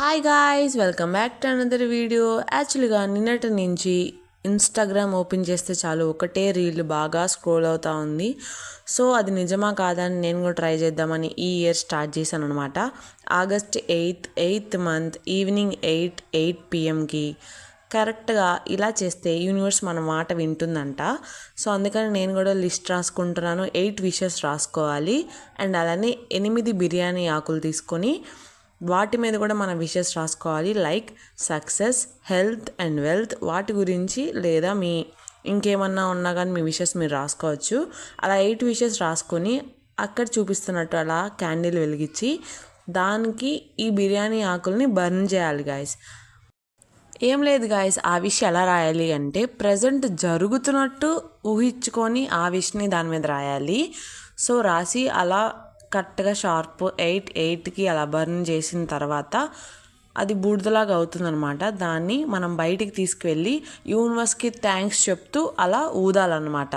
Hi guys, welcome back to another video. యాక్చువల్గా నిన్నటి నుంచి ఇన్స్టాగ్రామ్ ఓపెన్ చేస్తే చాలు ఒకటే రీల్ బాగా స్క్రోల్ అవుతూ ఉంది. సో అది నిజమా కాదని నేను కూడా ట్రై చేద్దామని ఈ ఇయర్ స్టార్ట్ చేశాను అనమాట. August 8th month evening 8 PM కరెక్ట్గా ఇలా చేస్తే యూనివర్స్ మన మాట వింటుందంట. సో అందుకని నేను కూడా లిస్ట్ రాసుకుంటున్నాను. 8 విషెస్ రాసుకోవాలి. అండ్ అలానే 8 బిర్యానీ ఆకులు తీసుకొని వాటి మీద కూడా మన విషెస్ రాసుకోవాలి. Like success, health and wealth, వాటి గురించి లేదా మీ ఇంకేమన్నా ఉన్నా కానీ మీ విషెస్ మీరు రాసుకోవచ్చు. అలా 8 విషెస్ రాసుకొని అక్కడ చూపిస్తున్నట్టు అలా క్యాండిల్ వెలిగించి దానికి ఈ బిర్యానీ ఆకుల్ని బర్న్ చేయాలి గాయస్. ఏం లేదు గాయస్, ఆ విష్ ఎలా రాయాలి అంటే ప్రజెంట్ జరుగుతున్నట్టు ఊహించుకొని ఆ విష్ని దాని మీద రాయాలి. సో రాసి అలా కరెక్ట్గా షార్ప్ 8కి అలా బర్న్ చేసిన తర్వాత అది బూడిదలాగా అవుతుందన్నమాట. దాన్ని మనం బయటికి తీసుకువెళ్ళి యూనివర్స్కి థ్యాంక్స్ చెప్తూ అలా ఊదాలన్నమాట.